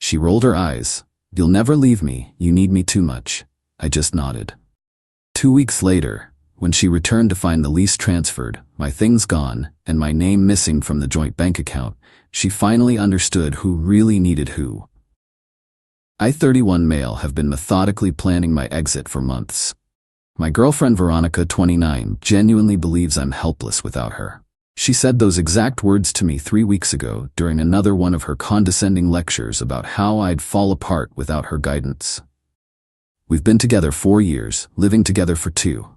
She rolled her eyes. "You'll never leave me, you need me too much." I just nodded. 2 weeks later, when she returned to find the lease transferred, my things gone, and my name missing from the joint bank account, she finally understood who really needed who. I, 31 male, have been methodically planning my exit for months. My girlfriend Veronica, 29, genuinely believes I'm helpless without her. She said those exact words to me 3 weeks ago during another one of her condescending lectures about how I'd fall apart without her guidance. We've been together 4 years, living together for 2.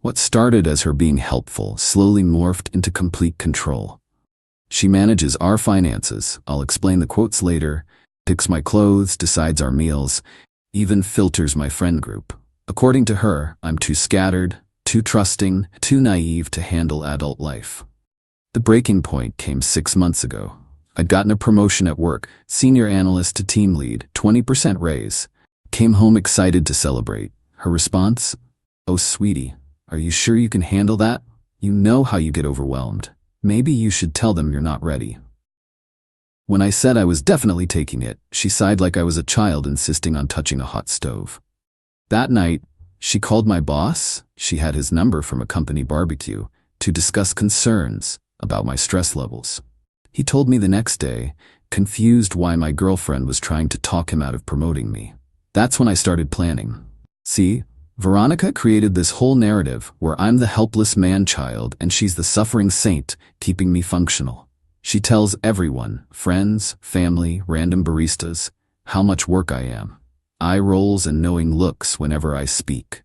What started as her being helpful slowly morphed into complete control. She manages our finances, I'll explain the quotes later, picks my clothes, decides our meals, even filters my friend group. According to her, I'm too scattered, too trusting, too naive to handle adult life. The breaking point came 6 months ago. I'd gotten a promotion at work, senior analyst to team lead, 20% raise. Came home excited to celebrate. Her response? "Oh, sweetie, are you sure you can handle that? You know how you get overwhelmed. Maybe you should tell them you're not ready." When I said I was definitely taking it, she sighed like I was a child insisting on touching a hot stove. That night, she called my boss, she had his number from a company barbecue, to discuss concerns about my stress levels. He told me the next day, confused why my girlfriend was trying to talk him out of promoting me. That's when I started planning. See, Veronica created this whole narrative where I'm the helpless man-child and she's the suffering saint, keeping me functional. She tells everyone, friends, family, random baristas, how much work I am. Eye rolls and knowing looks whenever I speak.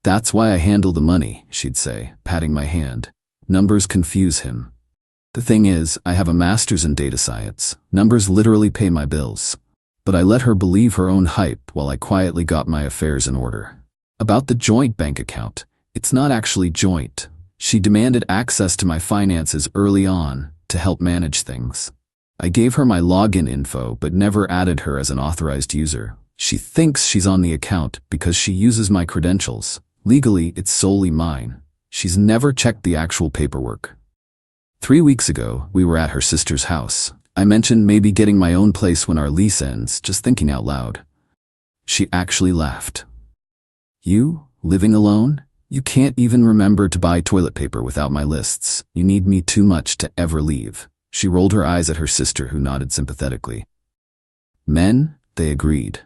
"That's why I handle the money," she'd say, patting my hand. "Numbers confuse him." The thing is, I have a master's in data science. Numbers literally pay my bills. But I let her believe her own hype while I quietly got my affairs in order. About the joint bank account, it's not actually joint. She demanded access to my finances early on to help manage things. I gave her my login info but never added her as an authorized user. She thinks she's on the account because she uses my credentials. Legally, it's solely mine. She's never checked the actual paperwork. 3 weeks ago, we were at her sister's house. I mentioned maybe getting my own place when our lease ends, just thinking out loud. She actually laughed. "You, living alone? You can't even remember to buy toilet paper without my lists. You need me too much to ever leave." She rolled her eyes at her sister, who nodded sympathetically. Men, they agreed.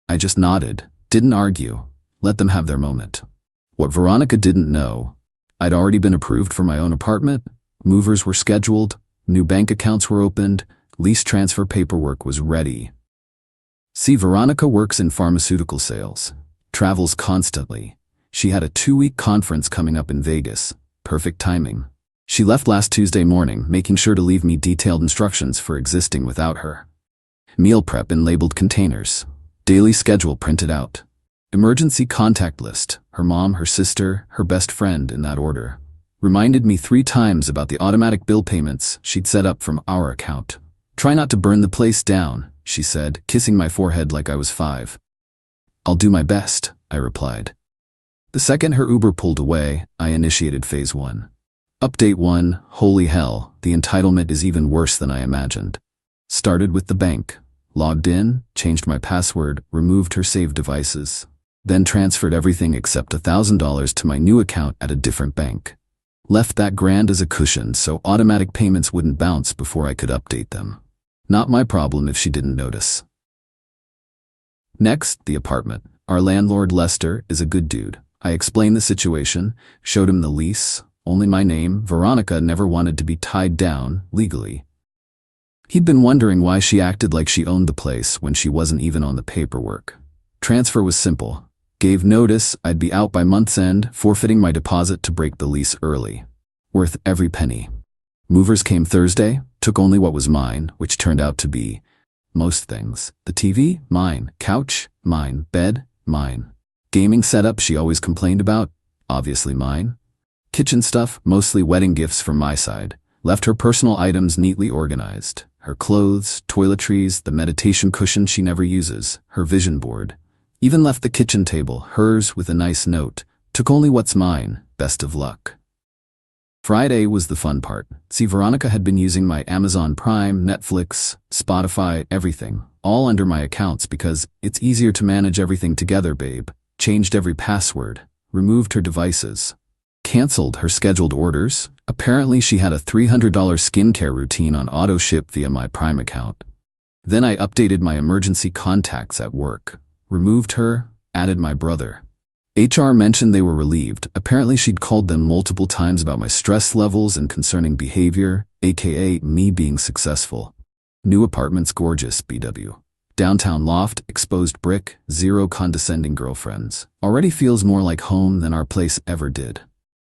I just nodded, didn't argue, let them have their moment. What Veronica didn't know, I'd already been approved for my own apartment, movers were scheduled, new bank accounts were opened, lease transfer paperwork was ready. See, Veronica works in pharmaceutical sales, travels constantly. She had a 2-week conference coming up in Vegas. Perfect timing. She left last Tuesday morning, making sure to leave me detailed instructions for existing without her. Meal prep in labeled containers. Daily schedule printed out. Emergency contact list. Her mom, her sister, her best friend in that order. Reminded me 3 times about the automatic bill payments she'd set up from our account. "Try not to burn the place down," she said, kissing my forehead like I was 5. "I'll do my best," I replied. The second her Uber pulled away, I initiated phase 1. Update 1, holy hell, the entitlement is even worse than I imagined. Started with the bank. Logged in, changed my password, removed her saved devices. Then transferred everything except $1,000 to my new account at a different bank. Left that grand as a cushion so automatic payments wouldn't bounce before I could update them. Not my problem if she didn't notice. Next, the apartment. Our landlord, Lester, is a good dude. I explained the situation, showed him the lease, only my name. Veronica never wanted to be tied down, legally. He'd been wondering why she acted like she owned the place when she wasn't even on the paperwork. Transfer was simple. Gave notice I'd be out by month's end, forfeiting my deposit to break the lease early. Worth every penny. Movers came Thursday, took only what was mine, which turned out to be most things. The TV, mine. Couch, mine. Bed, mine. Gaming setup she always complained about, obviously mine. Kitchen stuff, mostly wedding gifts from my side. Left her personal items neatly organized. Her clothes, toiletries, the meditation cushion she never uses, her vision board. Even left the kitchen table, hers with a nice note. Took only what's mine, best of luck. Friday was the fun part. See, Veronica had been using my Amazon Prime, Netflix, Spotify, everything, all under my accounts because it's easier to manage everything together, babe. Changed every password, removed her devices, canceled her scheduled orders. Apparently she had a $300 skincare routine on auto ship via my Prime account. Then I updated my emergency contacts at work, removed her, added my brother. HR mentioned they were relieved. Apparently she'd called them multiple times about my stress levels and concerning behavior, aka me being successful. New apartments gorgeous, BW. Downtown loft, exposed brick, 0 condescending girlfriends. Already feels more like home than our place ever did.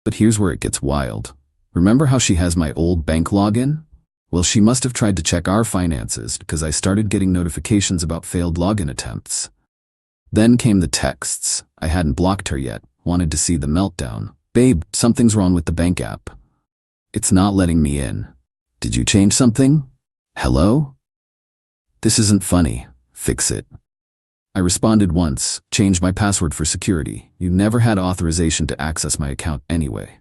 But here's where it gets wild. Remember how she has my old bank login? Well, she must have tried to check our finances because I started getting notifications about failed login attempts. Then came the texts. I hadn't blocked her yet, wanted to see the meltdown. Babe, something's wrong with the bank app. It's not letting me in. Did you change something? Hello? This isn't funny. Fix it. I responded once, changed my password for security. You never had authorization to access my account anyway.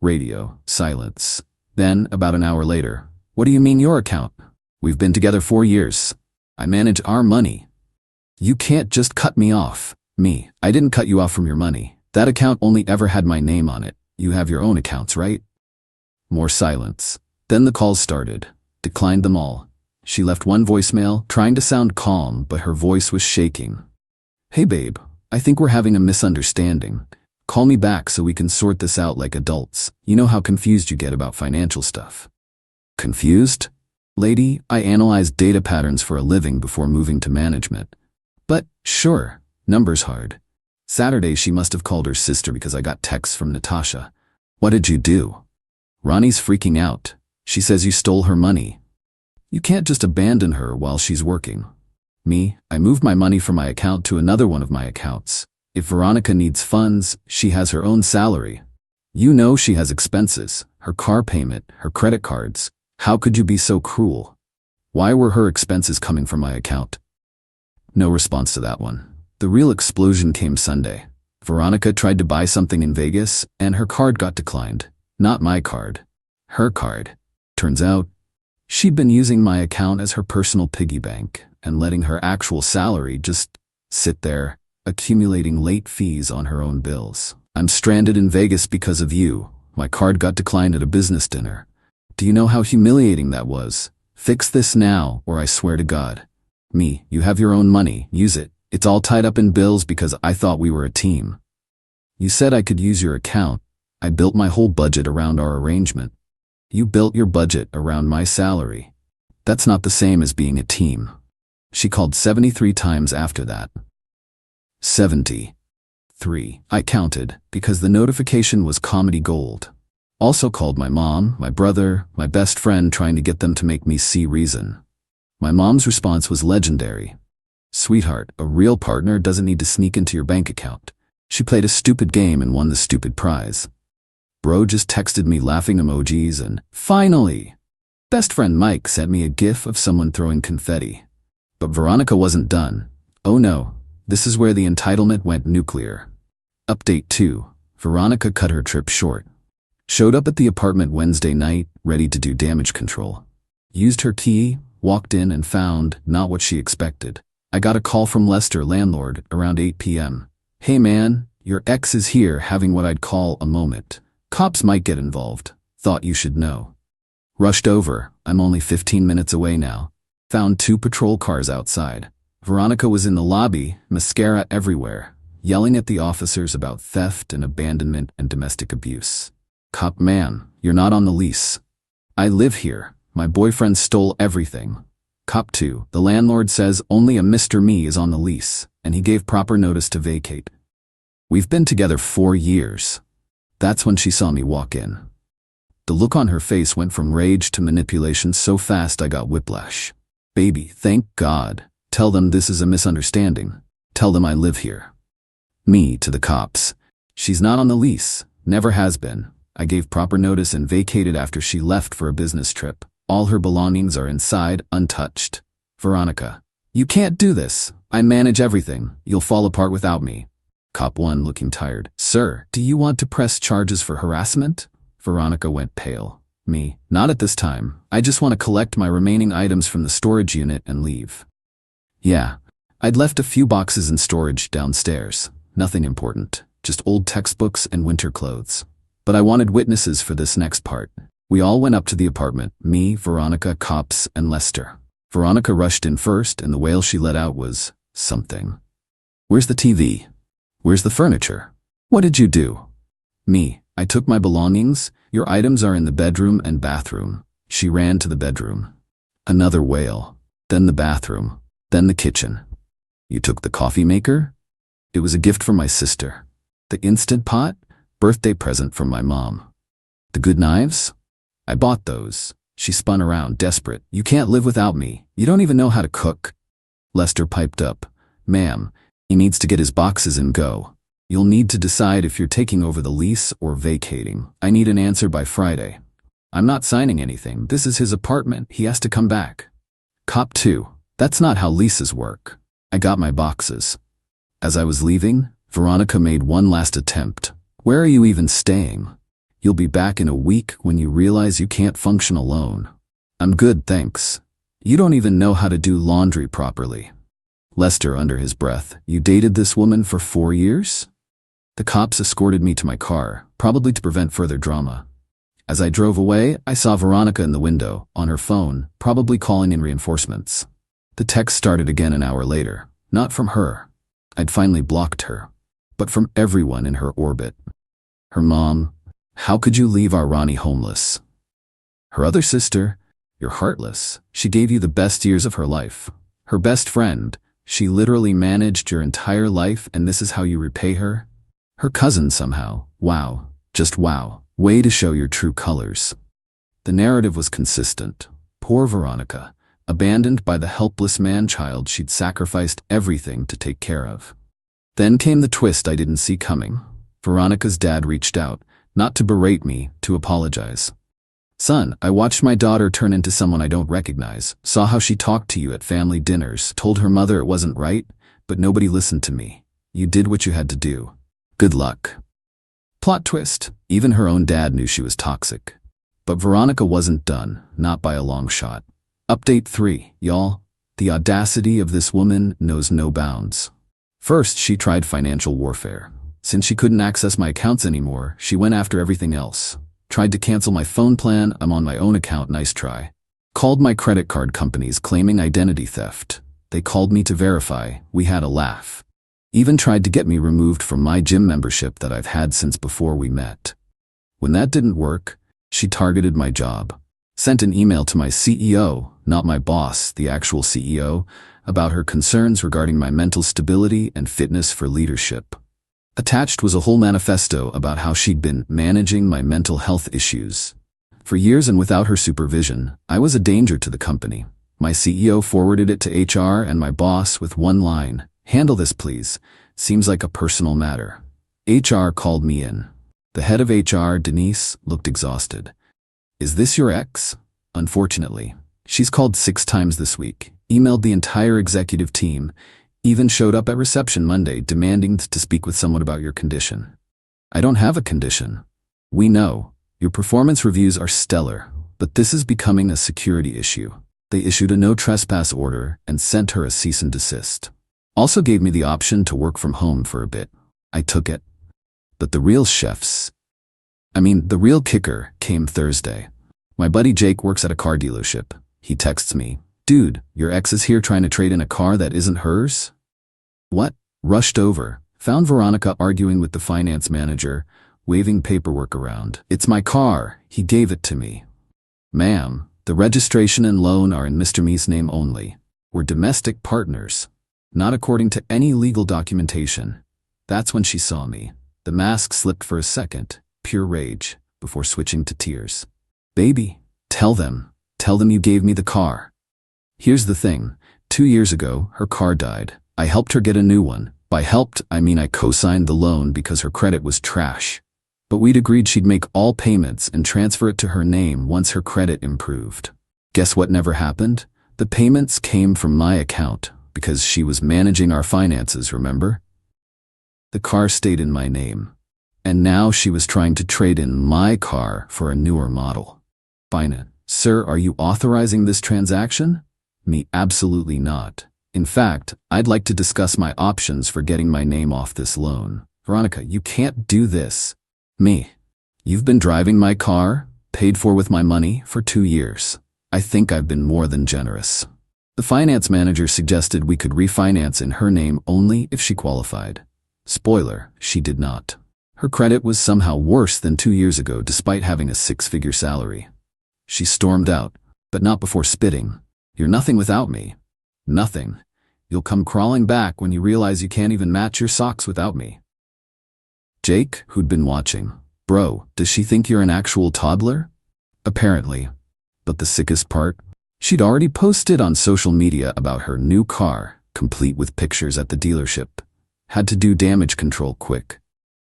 Radio, silence. Then, about an hour later, what do you mean your account? We've been together 4 years. I manage our money. You can't just cut me off. Me, I didn't cut you off from your money. That account only ever had my name on it. You have your own accounts, right? More silence. Then the calls started. Declined them all. She left one voicemail, trying to sound calm, but her voice was shaking. Hey babe, I think we're having a misunderstanding. Call me back so we can sort this out like adults. You know how confused you get about financial stuff. Confused? Lady, I analyze data patterns for a living before moving to management. But, sure, numbers hard. Saturday she must have called her sister because I got texts from Natasha. What did you do? Ronnie's freaking out. She says you stole her money. You can't just abandon her while she's working. Me, I moved my money from my account to another one of my accounts. If Veronica needs funds, she has her own salary. You know she has expenses, her car payment, her credit cards. How could you be so cruel? Why were her expenses coming from my account? No response to that one. The real explosion came Sunday. Veronica tried to buy something in Vegas, and her card got declined. Not my card. Her card. Turns out, she'd been using my account as her personal piggy bank and letting her actual salary just sit there, accumulating late fees on her own bills. I'm stranded in Vegas because of you. My card got declined at a business dinner. Do you know how humiliating that was? Fix this now, or I swear to God. Me, you have your own money, use it. It's all tied up in bills because I thought we were a team. You said I could use your account. I built my whole budget around our arrangement. You built your budget around my salary. That's not the same as being a team. She called 73 times after that. 73. I counted because the notification was comedy gold. Also called my mom, my brother, my best friend trying to get them to make me see reason. My mom's response was legendary. Sweetheart, a real partner doesn't need to sneak into your bank account. She played a stupid game and won the stupid prize. Bro just texted me laughing emojis and, finally! Best friend Mike sent me a gif of someone throwing confetti. But Veronica wasn't done. Oh no, this is where the entitlement went nuclear. Update 2. Veronica cut her trip short. Showed up at the apartment Wednesday night, ready to do damage control. Used her key, walked in and found not what she expected. I got a call from Lester, landlord, around 8 p.m. Hey man, your ex is here having what I'd call a moment. Cops might get involved. Thought you should know. Rushed over. I'm only 15 minutes away now. Found 2 patrol cars outside. Veronica was in the lobby, mascara everywhere, yelling at the officers about theft and abandonment and domestic abuse. Cop, ma'am, you're not on the lease. I live here. My boyfriend stole everything. Cop 2, the landlord says only a Mr. Me is on the lease, and he gave proper notice to vacate. We've been together 4 years. That's when she saw me walk in. The look on her face went from rage to manipulation so fast I got whiplash. Baby, thank God. Tell them this is a misunderstanding. Tell them I live here. Me to the cops. She's not on the lease. Never has been. I gave proper notice and vacated after she left for a business trip. All her belongings are inside, untouched. Veronica, you can't do this. I manage everything. You'll fall apart without me. Cop 1 looking tired. Sir, do you want to press charges for harassment? Veronica went pale. Me, not at this time. I just want to collect my remaining items from the storage unit and leave. Yeah, I'd left a few boxes in storage downstairs. Nothing important, just old textbooks and winter clothes. But I wanted witnesses for this next part. We all went up to the apartment, me, Veronica, cops, and Lester. Veronica rushed in first, and the wail she let out was, something. Where's the TV? Where's the furniture? What did you do? Me, I took my belongings. Your items are in the bedroom and bathroom. She ran to the bedroom. Another wail. Then the bathroom. Then the kitchen. You took the coffee maker? It was a gift from my sister. The Instant Pot? Birthday present from my mom. The good knives? I bought those. She spun around, desperate. You can't live without me. You don't even know how to cook. Lester piped up. Ma'am, he needs to get his boxes and go. You'll need to decide if you're taking over the lease or vacating. I need an answer by Friday. I'm not signing anything. This is his apartment. He has to come back. Cop 2. That's not how leases work. I got my boxes. As I was leaving, Veronica made one last attempt. Where are you even staying? You'll be back in a week when you realize you can't function alone. I'm good, thanks. You don't even know how to do laundry properly. Lester, under his breath, you dated this woman for 4 years? The cops escorted me to my car, probably to prevent further drama. As I drove away, I saw Veronica in the window, on her phone, probably calling in reinforcements. The text started again an hour later. Not from her. I'd finally blocked her. But from everyone in her orbit. Her mom, how could you leave our Ronnie homeless? Her other sister, you're heartless. She gave you the best years of her life. Her best friend, she literally managed your entire life and this is how you repay her? Her cousin somehow, wow, just wow, way to show your true colors. The narrative was consistent. Poor Veronica, abandoned by the helpless man-child she'd sacrificed everything to take care of. Then came the twist I didn't see coming. Veronica's dad reached out, not to berate me, to apologize. Son, I watched my daughter turn into someone I don't recognize, saw how she talked to you at family dinners, told her mother it wasn't right, but nobody listened to me. You did what you had to do. Good luck. Plot twist, even her own dad knew she was toxic. But Veronica wasn't done, not by a long shot. Update 3, y'all. The audacity of this woman knows no bounds. First, she tried financial warfare. Since she couldn't access my accounts anymore, she went after everything else. Tried to cancel my phone plan, I'm on my own account, nice try. Called my credit card companies claiming identity theft. They called me to verify, we had a laugh. Even tried to get me removed from my gym membership that I've had since before we met. When that didn't work, she targeted my job. Sent an email to my CEO, not my boss, the actual CEO, about her concerns regarding my mental stability and fitness for leadership. Attached was a whole manifesto about how she'd been managing my mental health issues. For years and without her supervision, I was a danger to the company. My CEO forwarded it to HR and my boss with one line, "Handle this, please. Seems like a personal matter." HR called me in. The head of HR, Denise, looked exhausted. "Is this your ex?" Unfortunately. She's called 6 times this week, emailed the entire executive team, even showed up at reception Monday demanding to speak with someone about your condition. I don't have a condition. We know. Your performance reviews are stellar, but this is becoming a security issue. They issued a no trespass order and sent her a cease and desist. Also gave me the option to work from home for a bit. I took it. But the real the real kicker came Thursday. My buddy Jake works at a car dealership. He texts me, "Dude, your ex is here trying to trade in a car that isn't hers?" What? Rushed over, found Veronica arguing with the finance manager, waving paperwork around. "It's my car, he gave it to me." "Ma'am, the registration and loan are in Mr. Me's name only. We're domestic partners. Not according to any legal documentation." That's when she saw me. The mask slipped for a second, pure rage, before switching to tears. "Baby, tell them you gave me the car." Here's the thing, 2 years ago, her car died. I helped her get a new one. By helped, I mean I co-signed the loan because her credit was trash. But we'd agreed she'd make all payments and transfer it to her name once her credit improved. Guess what never happened? The payments came from my account because she was managing our finances, remember? The car stayed in my name. And now she was trying to trade in my car for a newer model. Fine. Sir, are you authorizing this transaction? Me, absolutely not. In fact, I'd like to discuss my options for getting my name off this loan. Veronica, you can't do this. Me, you've been driving my car, paid for with my money, for 2 years. I think I've been more than generous. The finance manager suggested we could refinance in her name only if she qualified. Spoiler, she did not. Her credit was somehow worse than 2 years ago despite having a 6-figure salary. She stormed out, but not before spitting. You're nothing without me. Nothing. You'll come crawling back when you realize you can't even match your socks without me. Jake, who'd been watching. Bro, does she think you're an actual toddler? Apparently. But the sickest part? She'd already posted on social media about her new car, complete with pictures at the dealership. Had to do damage control quick.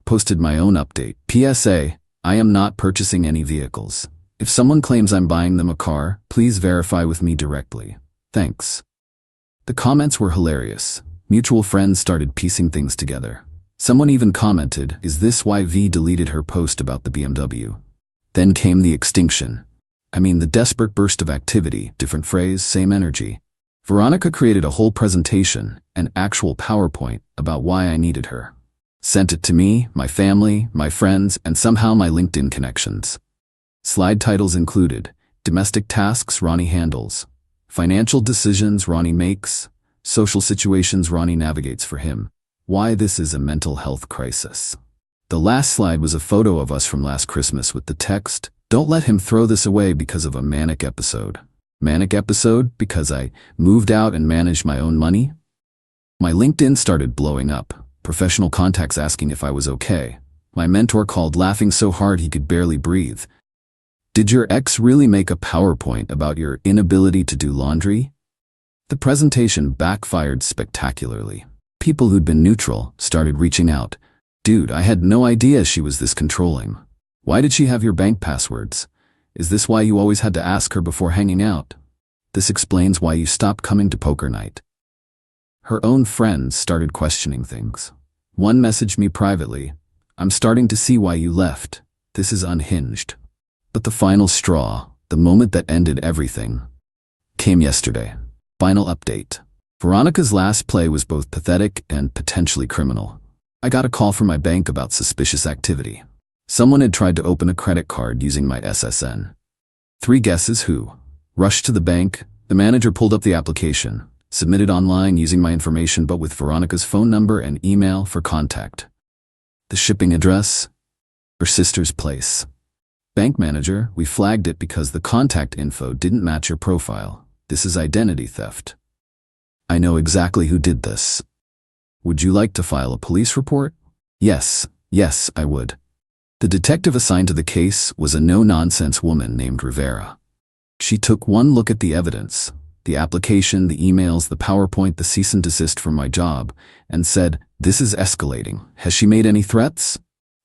Posted my own update. PSA, I am not purchasing any vehicles. If someone claims I'm buying them a car, please verify with me directly. Thanks. The comments were hilarious. Mutual friends started piecing things together. Someone even commented, "Is this why V deleted her post about the BMW?" Then came the extinction. I mean, the desperate burst of activity, different phrase, same energy. Veronica created a whole presentation, an actual PowerPoint, about why I needed her. Sent it to me, my family, my friends, and somehow my LinkedIn connections. Slide titles included, Domestic Tasks Ronnie Handles, Financial Decisions Ronnie Makes, Social Situations Ronnie Navigates for Him, Why This Is a Mental Health Crisis. The last slide was a photo of us from last Christmas with the text, "Don't let him throw this away because of a manic episode." Manic episode because I moved out and managed my own money? My LinkedIn started blowing up. Professional contacts asking if I was okay. My mentor called laughing so hard he could barely breathe. Did your ex really make a PowerPoint about your inability to do laundry? The presentation backfired spectacularly. People who'd been neutral started reaching out. Dude, I had no idea she was this controlling. Why did she have your bank passwords? Is this why you always had to ask her before hanging out? This explains why you stopped coming to poker night. Her own friends started questioning things. One messaged me privately, "I'm starting to see why you left. This is unhinged." But the final straw, the moment that ended everything, came yesterday. Final update. Veronica's last play was both pathetic and potentially criminal. I got a call from my bank about suspicious activity. Someone had tried to open a credit card using my SSN. 3 guesses who? Rushed to the bank, the manager pulled up the application, submitted online using my information but with Veronica's phone number and email for contact. The shipping address? Her sister's place. Bank manager, we flagged it because the contact info didn't match your profile. This is identity theft. I know exactly who did this. Would you like to file a police report? Yes, I would. The detective assigned to the case was a no-nonsense woman named Rivera. She took one look at the evidence, the application, the emails, the PowerPoint, the cease and desist from my job, and said, "This is escalating. Has she made any threats?"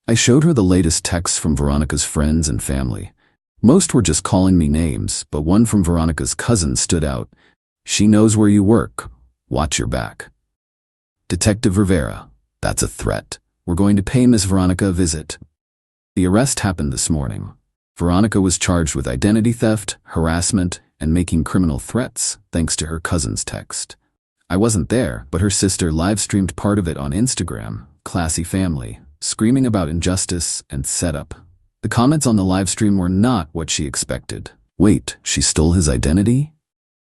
I showed her the latest texts from Veronica's friends and family. Most were just calling me names, but one from Veronica's cousin stood out. "She knows where you work. Watch your back." Detective Rivera, that's a threat. We're going to pay Miss Veronica a visit. The arrest happened this morning. Veronica was charged with identity theft, harassment, and making criminal threats, thanks to her cousin's text. I wasn't there, but her sister live-streamed part of it on Instagram, classy family, screaming about injustice and setup. The comments on the livestream were not what she expected. Wait, she stole his identity?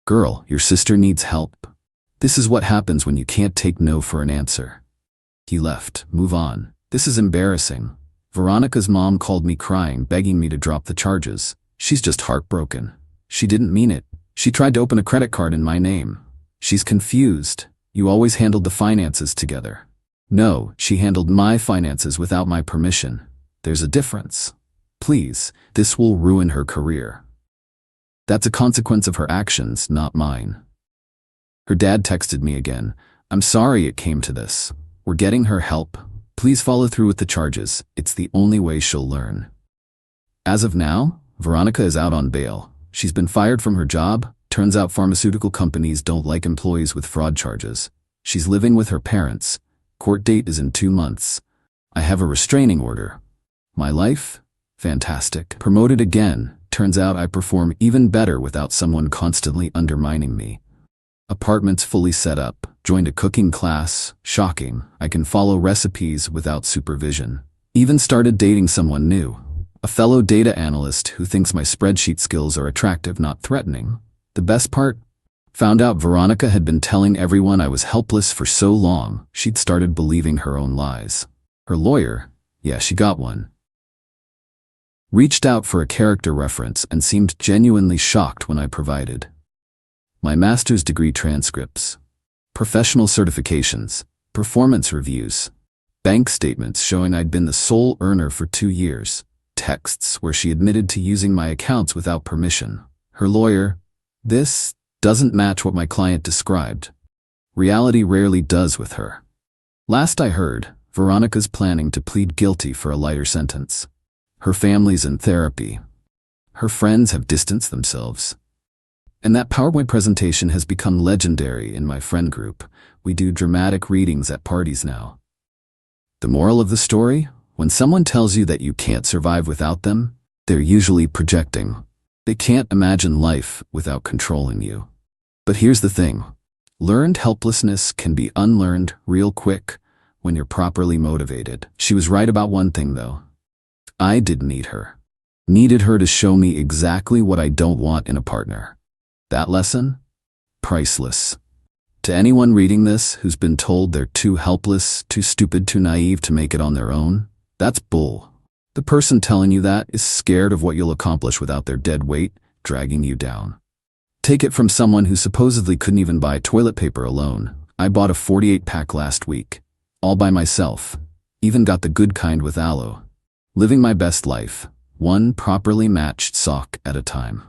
Girl, your sister needs help. This is what happens when you can't take no for an answer. He left. Move on. This is embarrassing. Veronica's mom called me crying, begging me to drop the charges. She's just heartbroken. She didn't mean it. She tried to open a credit card in my name. She's confused. You always handled the finances together. No, she handled my finances without my permission. There's a difference. Please, this will ruin her career. That's a consequence of her actions, not mine. Her dad texted me again. I'm sorry it came to this. We're getting her help. Please follow through with the charges. It's the only way she'll learn. As of now, Veronica is out on bail. She's been fired from her job. Turns out pharmaceutical companies don't like employees with fraud charges. She's living with her parents. Court date is in 2 months. I have a restraining order. My life? Fantastic. Promoted again. Turns out I perform even better without someone constantly undermining me. Apartments fully set up. Joined a cooking class. Shocking. I can follow recipes without supervision. Even started dating someone new. A fellow data analyst who thinks my spreadsheet skills are attractive, not threatening. The best part? Found out Veronica had been telling everyone I was helpless for so long, she'd started believing her own lies. Her lawyer, yeah, she got one, reached out for a character reference and seemed genuinely shocked when I provided my master's degree transcripts, professional certifications, performance reviews, bank statements showing I'd been the sole earner for 2 years, texts where she admitted to using my accounts without permission. Her lawyer, this doesn't match what my client described. Reality rarely does with her. Last I heard, Veronica's planning to plead guilty for a lighter sentence. Her family's in therapy. Her friends have distanced themselves. And that PowerPoint presentation has become legendary in my friend group. We do dramatic readings at parties now. The moral of the story? When someone tells you that you can't survive without them, they're usually projecting. They can't imagine life without controlling you. But here's the thing. Learned helplessness can be unlearned real quick when you're properly motivated. She was right about one thing though. I didn't need her. Needed her to show me exactly what I don't want in a partner. That lesson? Priceless. To anyone reading this who's been told they're too helpless, too stupid, too naive to make it on their own, that's bull. The person telling you that is scared of what you'll accomplish without their dead weight dragging you down. Take it from someone who supposedly couldn't even buy toilet paper alone. I bought a 48-pack last week, all by myself. Even got the good kind with aloe. Living my best life, one properly matched sock at a time.